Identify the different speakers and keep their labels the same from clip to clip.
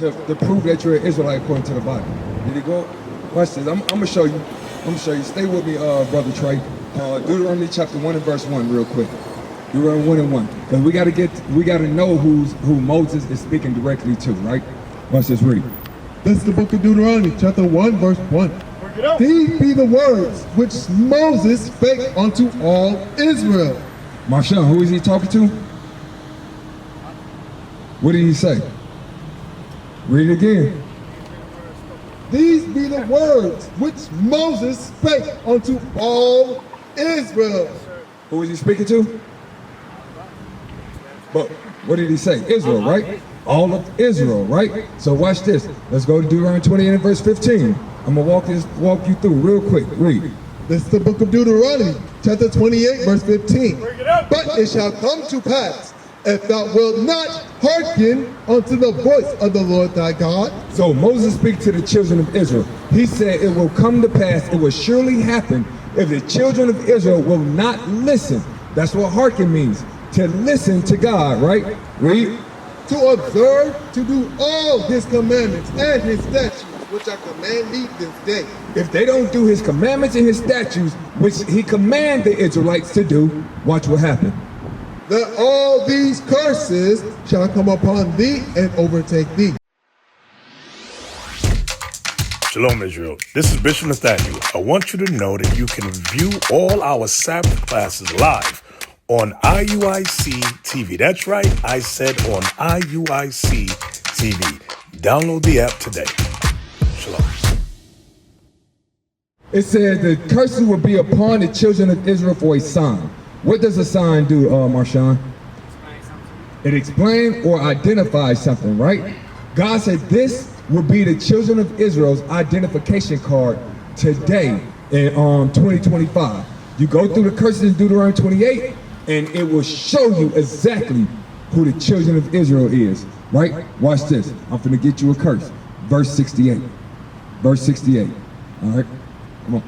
Speaker 1: to prove that you're an Israelite according to the Bible. Did he go? Watch this. I'm gonna show you. Stay with me, Brother Trey. Deuteronomy chapter 1 and verse 1 real quick. Deuteronomy 1 and 1. Because we gotta know who Moses is speaking directly to, right? Watch this, read.
Speaker 2: This is the book of Deuteronomy, chapter 1, verse 1. These be the words which Moses spake unto all Israel.
Speaker 1: Marshawn, who is he talking to? What did he say? Read it again.
Speaker 2: These be the words which Moses spake unto all Israel.
Speaker 1: Who is he speaking to? But what did he say? Israel, right? All of Israel, right? So watch this. Let's go to Deuteronomy 28 and verse 15. I'm gonna walk you through real quick. Read.
Speaker 2: This is the book of Deuteronomy, chapter 28, verse 15. But it shall come to pass, if thou wilt not hearken unto the voice of the Lord thy God.
Speaker 1: So Moses speaks to the children of Israel. He said it will come to pass, it will surely happen, if the children of Israel will not listen. That's what hearken means, to listen to God, right? Read.
Speaker 2: To observe, to do all his commandments and his statutes, which I command thee this day.
Speaker 1: If they don't do his commandments and his statutes, which he commanded the Israelites to do, watch what happened.
Speaker 2: That all these curses shall come upon thee and overtake thee.
Speaker 3: Shalom, Israel. This is Bishop Nathaniel. I want you to know that you can view all our Sabbath classes live on IUIC TV. That's right, I said on IUIC TV. Download the app today. Shalom.
Speaker 1: It says the curses will be upon the children of Israel for a sign. What does a sign do, Marshawn? It explains or identifies something, right? God said this will be the children of Israel's identification card today in 2025. You go through the curses in Deuteronomy 28, and it will show you exactly who the children of Israel is, right? Watch this. I'm finna get you a curse. Verse 68. Verse 68. All right, come on.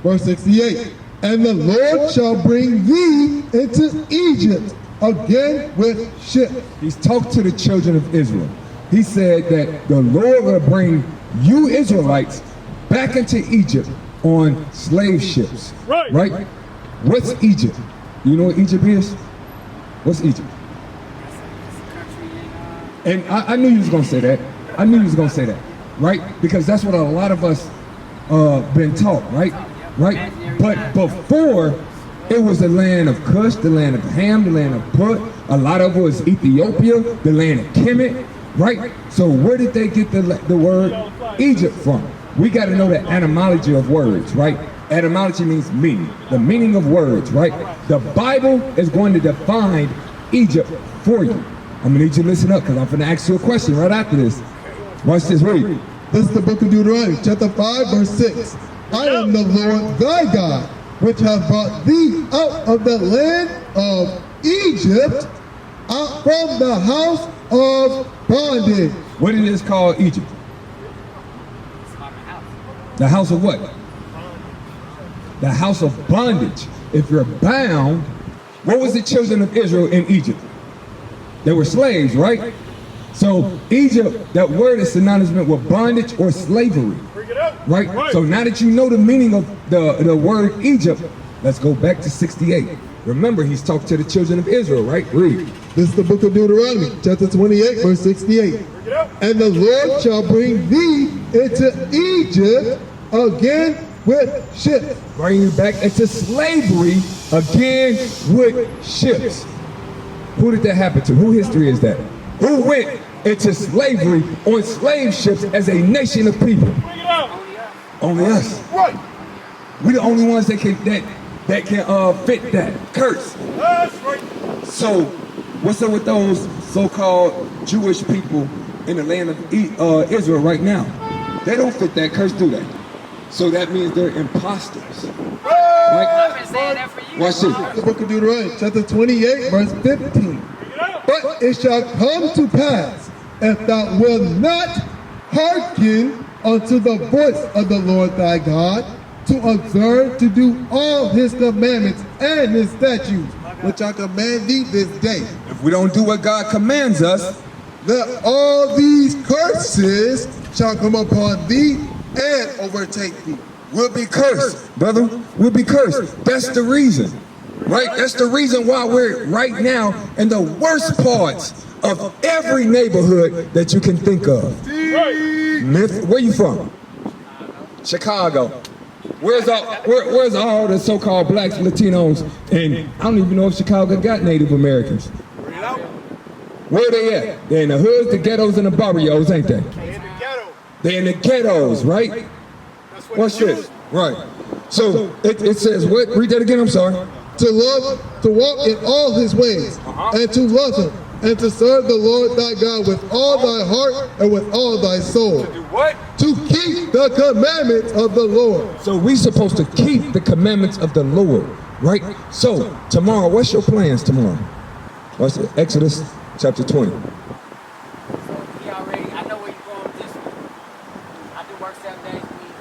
Speaker 2: Verse 68. And the Lord shall bring thee into Egypt again with ships.
Speaker 1: He's talked to the children of Israel. He said that the Lord will bring you Israelites back into Egypt on slave ships. Right? What's Egypt? You know what Egypt is? What's Egypt? And I knew you was gonna say that. I knew you was gonna say that, right? Because that's what a lot of us been taught, right? Right? But before, it was the land of Cush, the land of Ham, the land of Put. A lot of it was Ethiopia, the land of Kemet, right? So where did they get the word Egypt from? We got to know the etymology of words, right? Etymology means meaning, the meaning of words, right? The Bible is going to define Egypt for you. I'm gonna need you to listen up because I'm gonna ask you a question right after this. Watch this, read.
Speaker 2: This is the book of Deuteronomy, chapter 5, verse 6. I am the Lord thy God, which hath brought thee out of the land of Egypt, out from the house of bondage.
Speaker 1: What did this call Egypt? The house of what? The house of bondage. If you're bound, what was the children of Israel in Egypt? They were slaves, right? So Egypt, that word is synonymous with bondage or slavery, right? So now that you know the meaning of the word Egypt, let's go back to 68. Remember, he's talking to the children of Israel, right? Read.
Speaker 2: This is the book of Deuteronomy, chapter 28, verse 68. And the Lord shall bring thee into Egypt again with ships.
Speaker 1: Bring you back into slavery again with ships. Who did that happen to? Who history is that? Who went into slavery on slave ships as a nation of people? Only us.
Speaker 2: Right.
Speaker 1: We're the only ones that can fit that curse.
Speaker 2: That's right.
Speaker 1: So, what's up with those so-called Jewish people in the land of Israel right now? They don't fit that curse, do they? So that means they're imposters. Right?
Speaker 4: I've been saying that for years.
Speaker 1: Watch this.
Speaker 2: The book of Deuteronomy, chapter 28, verse 15. But it shall come to pass, if thou wilt not hearken unto the voice of the Lord thy God, to observe to do all his commandments and his statutes, which I command thee this day.
Speaker 1: If we don't do what God commands us,
Speaker 2: that all these curses shall come upon thee and overtake thee.
Speaker 1: We'll be cursed, brother. We'll be cursed. That's the reason, right? That's the reason why we're right now in the worst parts of every neighborhood that you can think of. Where you from? Chicago. Where's all the so-called blacks, Latinos, and I don't even know if Chicago got Native Americans. Where they at? They're in the hoods, the ghettos, and the barrios, ain't they? They're in the ghettos, right? What's this? Right. So it says what? Read that again, I'm sorry.
Speaker 2: To love, to walk in all his ways, and to love him, and to serve the Lord thy God with all thy heart and with all thy soul.
Speaker 1: To do what?
Speaker 2: To keep the commandments of the Lord.
Speaker 1: So we supposed to keep the commandments of the Lord, right? So tomorrow, what's your plans tomorrow? What's it? Exodus chapter 20.
Speaker 4: So he already, I know where you're going with this one. I do work 7 days a week.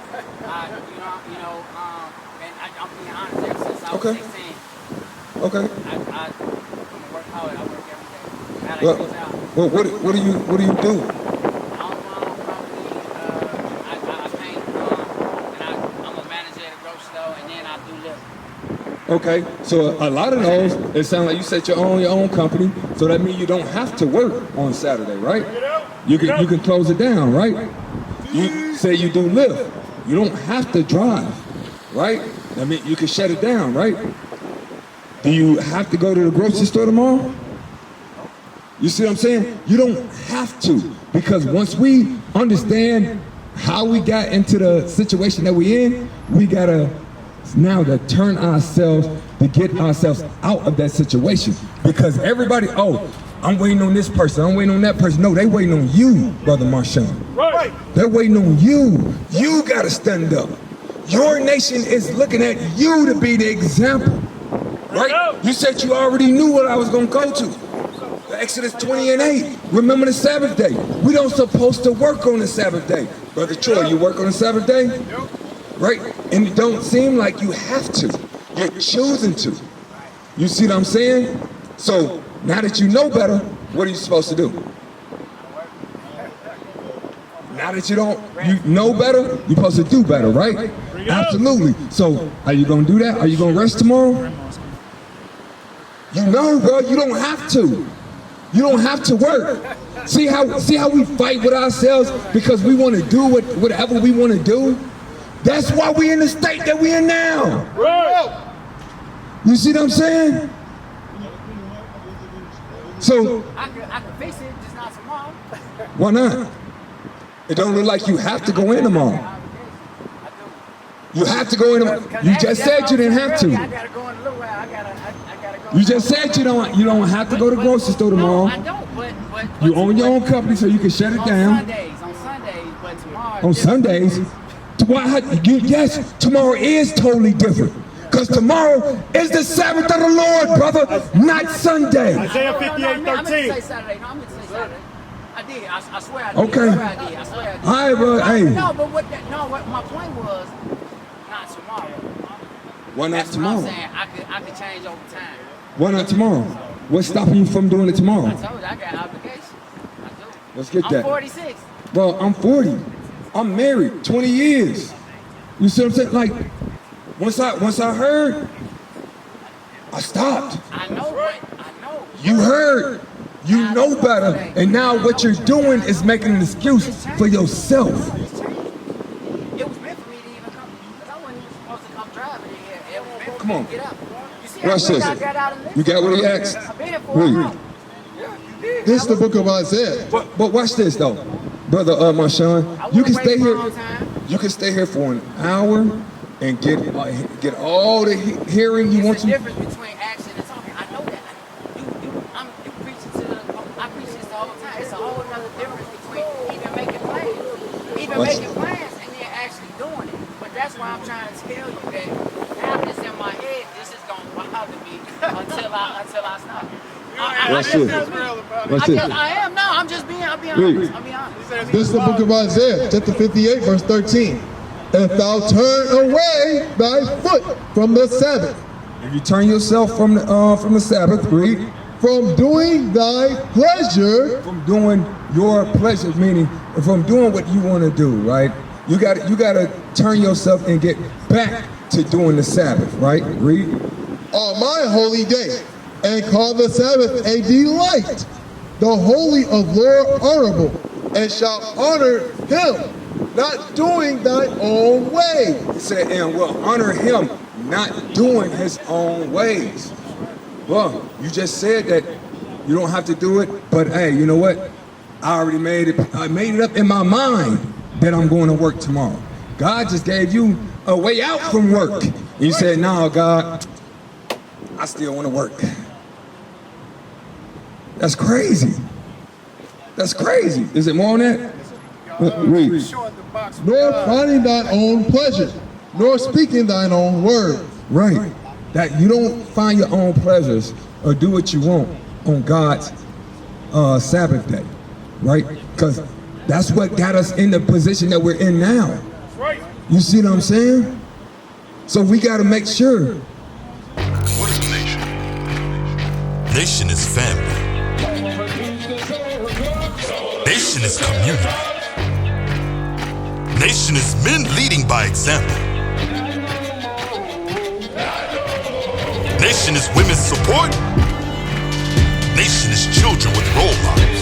Speaker 4: And I'm being honest, ever since I was
Speaker 1: Okay.
Speaker 4: 16.
Speaker 1: Okay.
Speaker 4: I'm gonna work hard. I work every day. Now that
Speaker 1: Well,
Speaker 4: goes out.
Speaker 1: what do you do?
Speaker 4: I own my own company. I paint, and I'm a manager at a grocery store, and then I do live.
Speaker 1: Okay, so a lot of those, it sounds like you set your own company, so that means you don't have to work on Saturday, right? You can close it down, right? You say you do Lyft, you don't have to drive, right? I mean, you can shut it down, right? Do you have to go to the grocery store tomorrow? You see what I'm saying? You don't have to, because once we understand how we got into the situation that we're in, we gotta now to turn ourselves, to get ourselves out of that situation. Because everybody, oh, I'm waiting on this person, I'm waiting on that person. No, they waiting on you, Brother Marshawn. Right. They're waiting on you. You gotta stand up. Your nation is looking at you to be the example. Right? You said you already knew what I was gonna go to. Exodus 20:8. Remember the Sabbath day. We don't supposed to work on the Sabbath day. Brother Troy, you work on the Sabbath day? Right? And it don't seem like you have to. You're choosing to. You see what I'm saying? So now that you know better, what are you supposed to do? Now that you know better, you're supposed to do better, right? Absolutely. So are you gonna do that? Are you gonna rest tomorrow? You know, bro, you don't have to. You don't have to work. See how we fight with ourselves because we want to do whatever we want to do? That's why we're in the state that we're in now. Right. You see what I'm saying? So
Speaker 4: I could fix it, just not tomorrow.
Speaker 1: Why not? It don't look like you have to go in tomorrow. You have to go in tomorrow. You just said you didn't have to.
Speaker 4: I gotta go in a little while. I gotta go.
Speaker 1: You just said you don't have to go to the grocery store tomorrow.
Speaker 4: No, I don't, but
Speaker 1: you own your own company, so you can shut it down.
Speaker 4: On Sundays, but tomorrow.
Speaker 1: On Sundays? Yes, tomorrow is totally different. Because tomorrow is the Sabbath of the Lord, brother, not Sunday.
Speaker 4: Isaiah 58:13. I meant to say Saturday. No, I meant to say Saturday. I did. I swear I did.
Speaker 1: Okay.
Speaker 4: I swear I did.
Speaker 1: All right, bro. Hey.
Speaker 4: No, but what my point was, not tomorrow.
Speaker 1: Why not
Speaker 4: That's
Speaker 1: tomorrow?
Speaker 4: what I'm saying. I could change over time.
Speaker 1: Why not tomorrow? What's stopping you from doing it tomorrow?
Speaker 4: I told you I got obligations. I do.
Speaker 1: Let's get that.
Speaker 4: I'm 46.
Speaker 1: Well, I'm 40. I'm married 20 years. You see what I'm saying? Like, once I heard, I stopped.
Speaker 4: I know, but I know.
Speaker 1: You heard. You know better. And now what you're doing is making an excuse for yourself.
Speaker 4: It was meant for me to even come. Because I wasn't even supposed to come driving in here. It was meant for
Speaker 1: Come
Speaker 4: me
Speaker 1: on.
Speaker 4: to get up. You see
Speaker 1: Watch
Speaker 4: how quick
Speaker 1: this.
Speaker 4: I got out of this?
Speaker 1: You got what he asked?
Speaker 4: I've been here for a
Speaker 1: Read.
Speaker 4: while. Yeah, you did.
Speaker 2: This is the book of Isaiah.
Speaker 1: But watch this though, brother Marshawn. You can stay here. You can stay here for an hour and get all the hearing you want
Speaker 4: It's the
Speaker 1: to.
Speaker 4: difference between action and talking. I know that. You preaching to the. I preach this the whole time. It's a whole other difference between even making plans and then actually doing it. But that's why I'm trying to tell you that now it's in my head. This is gonna bother me until I stop.
Speaker 1: Watch this. Watch this.
Speaker 4: I am. No, I'm just being. I'll be honest. I'll be honest.
Speaker 2: This is the book of Isaiah, chapter 58, verse 13. If thou turn away thy foot from the Sabbath,
Speaker 1: If you turn yourself from the Sabbath, read.
Speaker 2: from doing thy pleasure.
Speaker 1: From doing your pleasure, meaning from doing what you want to do, right? You got to turn yourself and get back to doing the Sabbath, right? Read.
Speaker 2: On my holy day, and call the Sabbath a delight, the holy of Lord honorable, and shall honor him, not doing thy own way.
Speaker 1: He said, and will honor him, not doing his own ways. Well, you just said that you don't have to do it, but hey, you know what? I already made it. I made it up in my mind that I'm going to work tomorrow. God just gave you a way out from work. You said, no, God, I still want to work. That's crazy. That's crazy. Is it more on that? Read.
Speaker 2: Nor finding thine own pleasure, nor speaking thine own word.
Speaker 1: Right. That you don't find your own pleasures or do what you want on God's Sabbath day. Right? Because that's what got us in the position that we're in now. You see what I'm saying? So we got to make sure.
Speaker 5: What is a nation? Nation is family. Nation is community. Nation is men leading by example. Nation is women's support. Nation is children with role models.